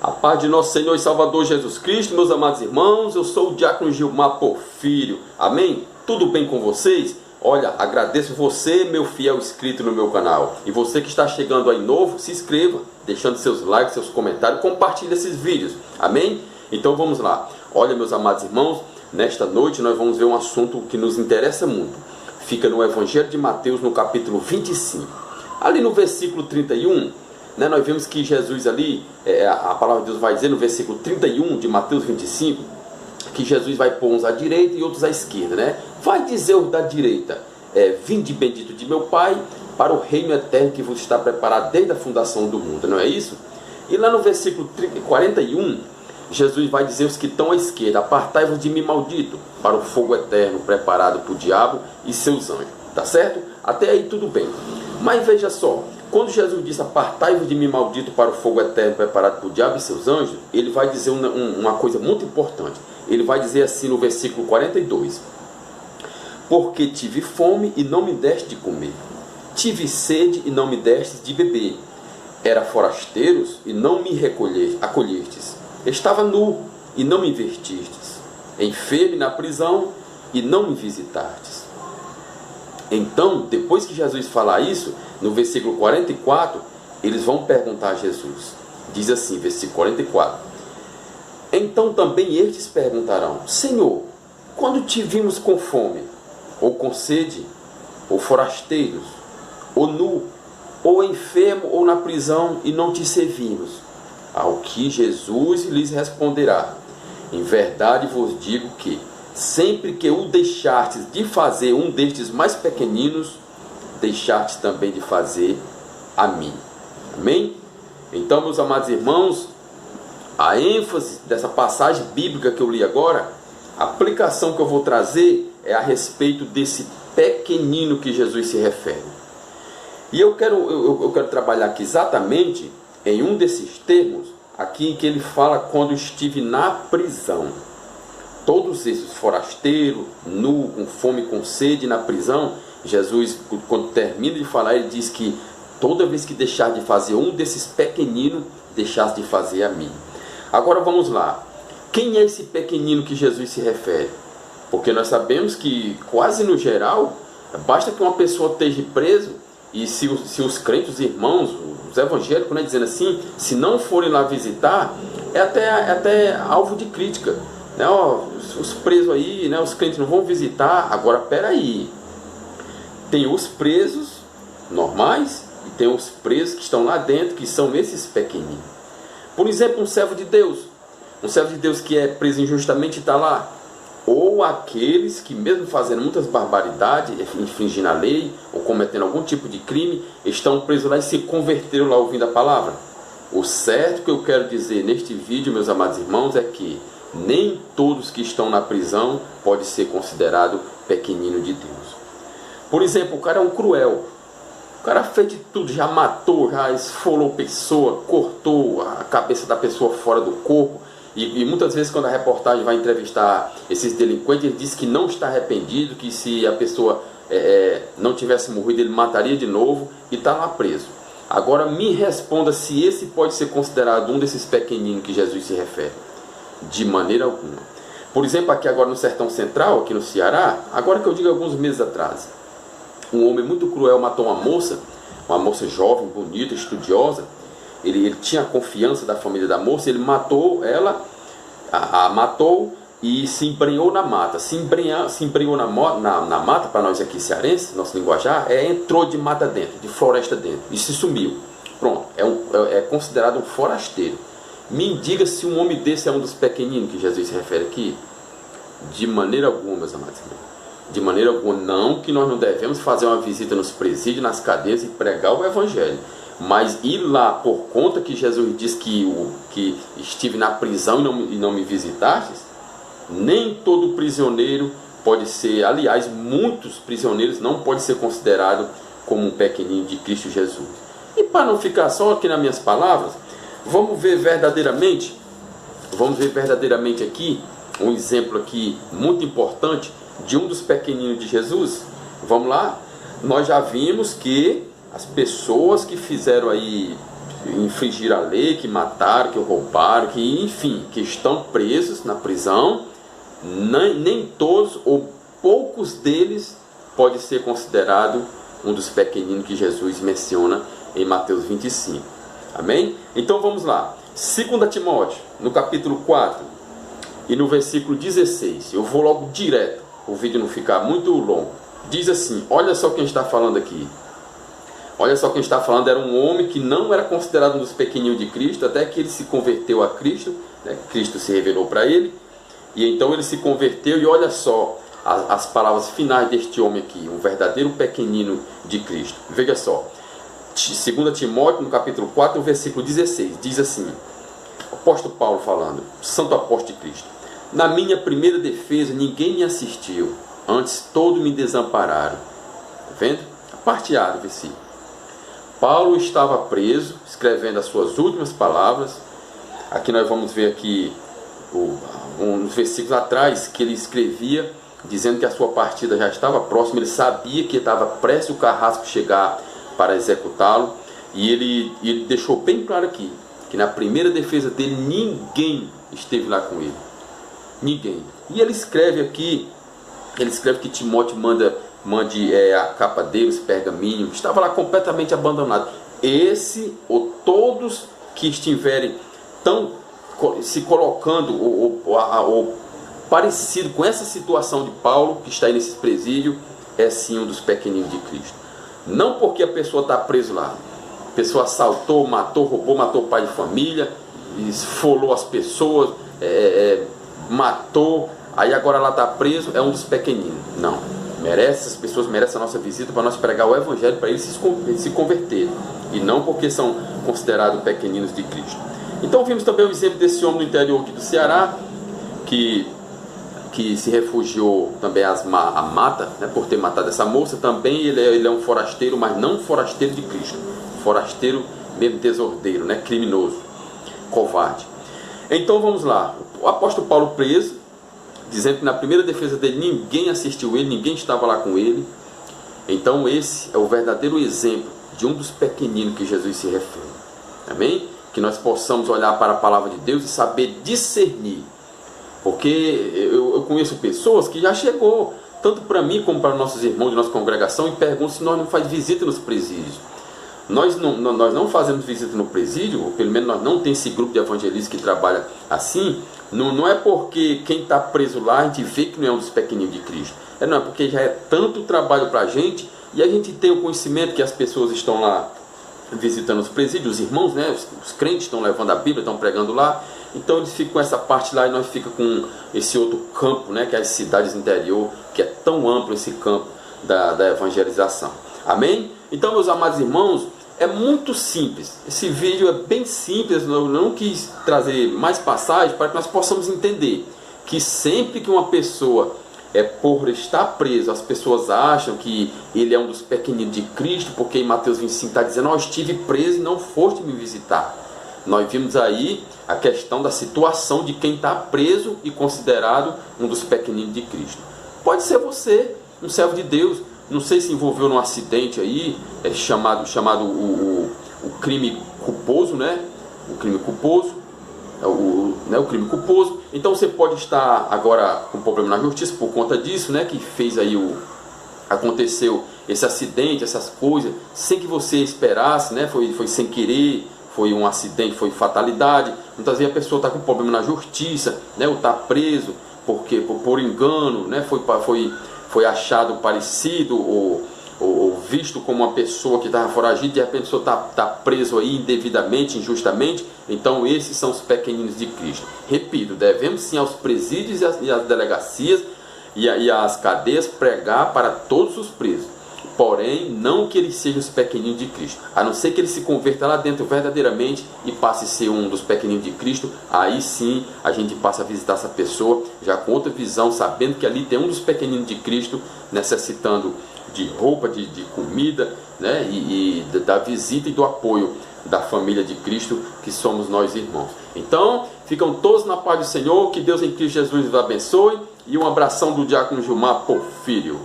A paz de nosso Senhor e Salvador Jesus Cristo, meus amados irmãos, eu sou o Diácono Gilmar Porfírio, amém? Tudo bem com vocês? Olha, agradeço você, meu fiel inscrito no meu canal. E você que está chegando aí novo, se inscreva, deixando seus likes, seus comentários, compartilhe esses vídeos, amém? Então vamos lá. Olha, meus amados irmãos, nesta noite nós vamos ver um assunto que nos interessa muito. Fica no Evangelho de Mateus, no capítulo 25. Ali no versículo 31... nós vemos que Jesus ali, a palavra de Deus vai dizer no versículo 31 de Mateus 25, que Jesus vai pôr uns à direita e outros à esquerda, né? Vai dizer os da direita, vinde bendito de meu Pai, para o reino eterno que vos está preparado desde a fundação do mundo, não é isso? E lá no versículo 41, Jesus vai dizer os que estão à esquerda, apartai-vos de mim, maldito, para o fogo eterno preparado para o diabo e seus anjos, tá certo? Até aí tudo bem. Mas veja só, quando Jesus disse, apartai-vos de mim, maldito, para o fogo eterno preparado para o diabo e seus anjos, ele vai dizer uma coisa muito importante. Ele vai dizer assim no versículo 42. Porque tive fome e não me deste de comer. Tive sede e não me destes de beber. Era forasteiros e não me acolhestes. Estava nu e não me vestistes. Enfermo na prisão e não me visitastes. Então, depois que Jesus falar isso, no versículo 44, eles vão perguntar a Jesus. Diz assim, versículo 44. Então também estes perguntarão, Senhor, quando te vimos com fome, ou com sede, ou forasteiros, ou nu, ou enfermo, ou na prisão, e não te servimos? Ao que Jesus lhes responderá, em verdade vos digo que, sempre que o deixastes de fazer um destes mais pequeninos, deixastes também de fazer a mim. Amém? Então, meus amados irmãos, a ênfase dessa passagem bíblica que eu li agora, a aplicação que eu vou trazer é a respeito desse pequenino que Jesus se refere. E eu quero trabalhar aqui exatamente em um desses termos, aqui em que ele fala quando estive na prisão. Todos esses forasteiros, nu, com fome, com sede, na prisão, Jesus, quando termina de falar, ele diz que toda vez que deixar de fazer um desses pequeninos, deixasse de fazer a mim. Agora vamos lá. Quem é esse pequenino que Jesus se refere? Porque nós sabemos que, quase no geral, basta que uma pessoa esteja preso, e se os crentes, os irmãos, os evangélicos, né, dizendo assim, se não forem lá visitar, é até alvo de crítica. Né, os presos aí, né, os crentes não vão visitar. Agora, peraí, tem os presos normais e tem os presos que estão lá dentro, que são esses pequeninos. Por exemplo, um servo de Deus que é preso injustamente está lá, ou aqueles que, mesmo fazendo muitas barbaridades, infringindo a lei ou cometendo algum tipo de crime, estão presos lá e se converteram lá ouvindo a palavra. O certo que eu quero dizer neste vídeo, meus amados irmãos, é que nem todos que estão na prisão pode ser considerado pequenino de Deus. Por exemplo, o cara é um cruel. O cara fez de tudo, já matou, já esfolou pessoa, cortou a cabeça da pessoa fora do corpo. E muitas vezes quando a reportagem vai entrevistar esses delinquentes, ele diz que não está arrependido, que se a pessoa não tivesse morrido, ele mataria de novo, e está lá preso. Agora me responda se esse pode ser considerado um desses pequeninos que Jesus se refere. De maneira alguma. Por exemplo, aqui agora no Sertão Central, aqui no Ceará, agora que eu digo alguns meses atrás, um homem muito cruel matou uma moça jovem, bonita, estudiosa. Ele tinha a confiança da família da moça, ele matou ela, matou e se embrenhou na mata. Se embrenhou na mata, para nós aqui cearenses, nosso linguajar, entrou de mata dentro, de floresta dentro, e se sumiu. Pronto, é considerado um forasteiro. Me diga se um homem desse é um dos pequeninos que Jesus se refere aqui. De maneira alguma, meus amados irmãos. De maneira alguma. Não que nós não devemos fazer uma visita nos presídios, nas cadeias e pregar o evangelho. Mas ir lá por conta que Jesus diz que estive na prisão e não me visitaste, nem todo prisioneiro pode ser, aliás, muitos prisioneiros não podem ser considerados como um pequenino de Cristo Jesus. E para não ficar só aqui nas minhas palavras, vamos ver verdadeiramente aqui um exemplo aqui muito importante de um dos pequeninos de Jesus. Vamos lá? Nós já vimos que as pessoas que fizeram aí infringir a lei, que mataram, que roubaram, que enfim, que estão presos na prisão, nem todos ou poucos deles pode ser considerado um dos pequeninos que Jesus menciona em Mateus 25. Amém? Então vamos lá. 2 Timóteo, no capítulo 4 e no versículo 16. Eu vou logo direto, o vídeo não ficar muito longo. Diz assim, olha só quem está falando aqui. Olha só quem está falando, era um homem que não era considerado um dos pequeninos de Cristo, até que ele se converteu a Cristo, né? Cristo se revelou para ele, e então ele se converteu, e olha só as palavras finais deste homem aqui, um verdadeiro pequenino de Cristo. Veja só, 2 Timóteo, no capítulo 4, no versículo 16, diz assim, o apóstolo Paulo falando, santo apóstolo de Cristo: na minha primeira defesa ninguém me assistiu, antes todos me desampararam. Está vendo? A parte A do versículo. Paulo estava preso, escrevendo as suas últimas palavras. Aqui nós vamos ver aqui uns versículos atrás que ele escrevia, dizendo que a sua partida já estava próxima. Ele sabia que estava prestes o carrasco chegar para executá-lo. E ele deixou bem claro aqui, que na primeira defesa dele ninguém esteve lá com ele. Ninguém. E ele escreve aqui, ele escreve que Timóteo mande a capa dele, os pergaminhos. Estava lá completamente abandonado. Esse ou todos que estiverem se colocando ou parecido com essa situação de Paulo, que está aí nesse presídio, é sim um dos pequeninos de Cristo. Não porque a pessoa está presa lá. A pessoa assaltou, matou, roubou, matou o pai de família, esfolou as pessoas, matou, aí agora ela está preso, é um dos pequeninos. Não. Essas pessoas merecem a nossa visita para nós pregar o Evangelho, para eles se converterem. E não porque são considerados pequeninos de Cristo. Então vimos também o exemplo desse homem no interior aqui do Ceará, que se refugiou também a mata, né, por ter matado essa moça. Também ele é um forasteiro, mas não um forasteiro de Cristo. Forasteiro mesmo desordeiro, né, criminoso, covarde. Então vamos lá. O apóstolo Paulo preso, dizendo que na primeira defesa dele ninguém assistiu ele, ninguém estava lá com ele. Então esse é o verdadeiro exemplo de um dos pequeninos que Jesus se refere. Amém? Que nós possamos olhar para a palavra de Deus e saber discernir. Porque eu conheço pessoas que já chegou, tanto para mim como para nossos irmãos de nossa congregação, e perguntam se nós não fazemos visita nos presídios. Nós não fazemos visita no presídio, ou pelo menos nós não temos esse grupo de evangelistas que trabalha assim. Não é porque quem está preso lá a gente vê que não é um dos pequeninos de Cristo. Não é porque já é tanto trabalho para a gente, e a gente tem o conhecimento que as pessoas estão lá visitando os presídios, os irmãos, né, os crentes estão levando a Bíblia, estão pregando lá. Então eles ficam com essa parte lá e nós ficamos com esse outro campo, né, que é as cidades interior, que é tão amplo esse campo da evangelização. Amém? Então, meus amados irmãos, é muito simples. Esse vídeo é bem simples. Eu não quis trazer mais passagens para que nós possamos entender que sempre que uma pessoa por estar preso, as pessoas acham que ele é um dos pequeninos de Cristo, porque em Mateus 25 está dizendo: eu estive preso e não foste me visitar. Nós vimos aí a questão da situação de quem está preso e considerado um dos pequeninos de Cristo. Pode ser você, um servo de Deus, não sei se envolveu num acidente aí, chamado o crime culposo, né? O crime culposo, o crime culposo. Então você pode estar agora com problema na justiça por conta disso, né? Que fez aí aconteceu esse acidente, essas coisas, sem que você esperasse, né? Foi sem querer, foi um acidente, foi fatalidade. Muitas vezes a pessoa está com problema na justiça, né? Ou está preso porque por engano, né? Foi achado parecido ou visto como uma pessoa que estava foragida, de repente a pessoa está preso aí indevidamente, injustamente. Então esses são os pequeninos de Cristo. Repito, devemos sim aos presídios e às delegacias e às cadeias pregar para todos os presos. Porém, não que eles sejam os pequeninos de Cristo. A não ser que ele se converta lá dentro verdadeiramente e passe a ser um dos pequeninos de Cristo. Aí sim a gente passa a visitar essa pessoa já com outra visão, sabendo que ali tem um dos pequeninos de Cristo necessitando de roupa, de comida, né? E da visita e do apoio da família de Cristo, que somos nós irmãos. Então, ficam todos na paz do Senhor. Que Deus em Cristo Jesus os abençoe. E um abração do diácono Gilmar Porfírio.